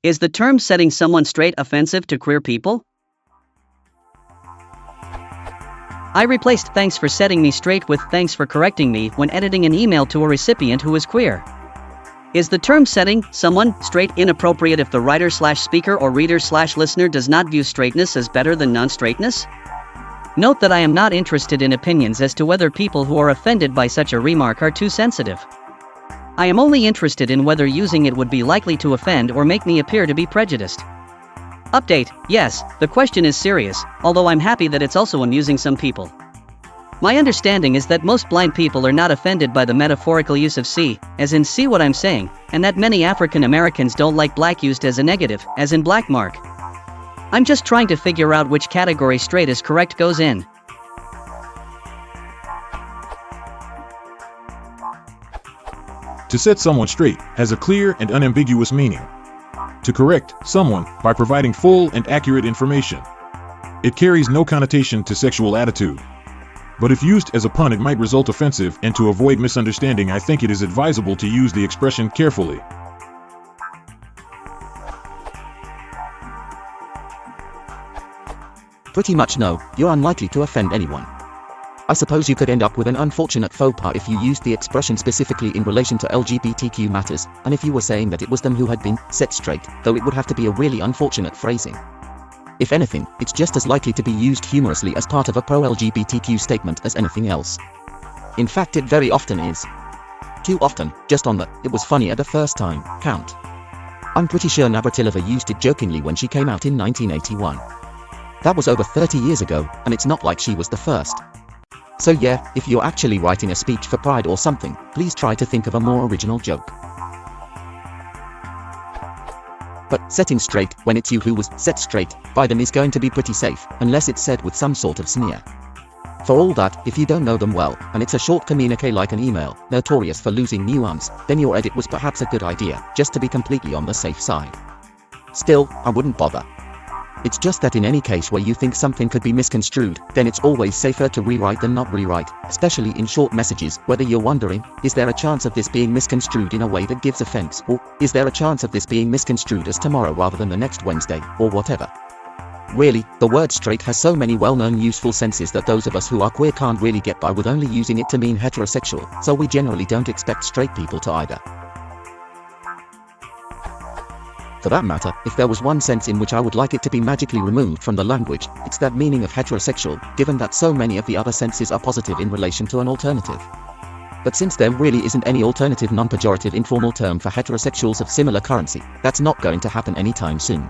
Is the term setting someone straight offensive to queer people? I replaced "thanks for setting me straight" with "thanks for correcting me" when editing an email to a recipient who is queer. Is the term setting someone straight inappropriate if the writer/speaker or reader/listener does not view straightness as better than non-straightness? Note that I am not interested in opinions as to whether people who are offended by such a remark are too sensitive. I am only interested in whether using it would be likely to offend or make me appear to be prejudiced. Update: yes, the question is serious, although I'm happy that it's also amusing some people. My understanding is that most blind people are not offended by the metaphorical use of see, as in see what I'm saying, and that many African Americans don't like black used as a negative, as in black mark. I'm just trying to figure out which category straight is correct goes in. To set someone straight has a clear and unambiguous meaning. To correct someone by providing full and accurate information. It carries no connotation to sexual attitude. But if used as a pun, it might result offensive, and to avoid misunderstanding, I think it is advisable to use the expression carefully. Pretty much no, you're unlikely to offend anyone. I suppose you could end up with an unfortunate faux pas if you used the expression specifically in relation to LGBTQ matters, and if you were saying that it was them who had been set straight, though it would have to be a really unfortunate phrasing. If anything, it's just as likely to be used humorously as part of a pro-LGBTQ statement as anything else. In fact, it very often is. Too often, just on the "it was funny at the first time" count. I'm pretty sure Navratilova used it jokingly when she came out in 1981. That was over 30 years ago, and it's not like she was the first. So yeah, if you're actually writing a speech for Pride or something, please try to think of a more original joke. But setting straight, when it's you who was set straight by them, is going to be pretty safe, unless it's said with some sort of sneer. For all that, if you don't know them well, and it's a short communique like an email, notorious for losing nuance, then your edit was perhaps a good idea, just to be completely on the safe side. Still, I wouldn't bother. It's just that in any case where you think something could be misconstrued, then it's always safer to rewrite than not rewrite, especially in short messages, whether you're wondering, is there a chance of this being misconstrued in a way that gives offense, or is there a chance of this being misconstrued as tomorrow rather than the next Wednesday, or whatever. Really, the word straight has so many well-known useful senses that those of us who are queer can't really get by with only using it to mean heterosexual, so we generally don't expect straight people to either. For that matter, if there was one sense in which I would like it to be magically removed from the language, it's that meaning of heterosexual, given that so many of the other senses are positive in relation to an alternative. But since there really isn't any alternative non-pejorative informal term for heterosexuals of similar currency, that's not going to happen anytime soon.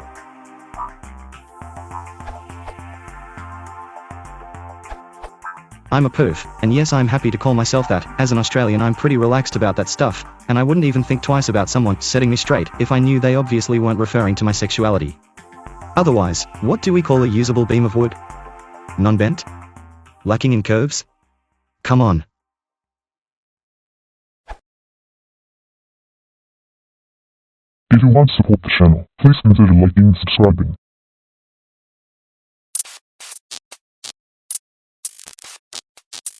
I'm a perv, and yes, I'm happy to call myself that. As an Australian, I'm pretty relaxed about that stuff, and I wouldn't even think twice about someone setting me straight if I knew they obviously weren't referring to my sexuality. Otherwise, what do we call a usable beam of wood? Non-bent? Lacking in curves? Come on. If you want to support the channel, please consider liking and subscribing.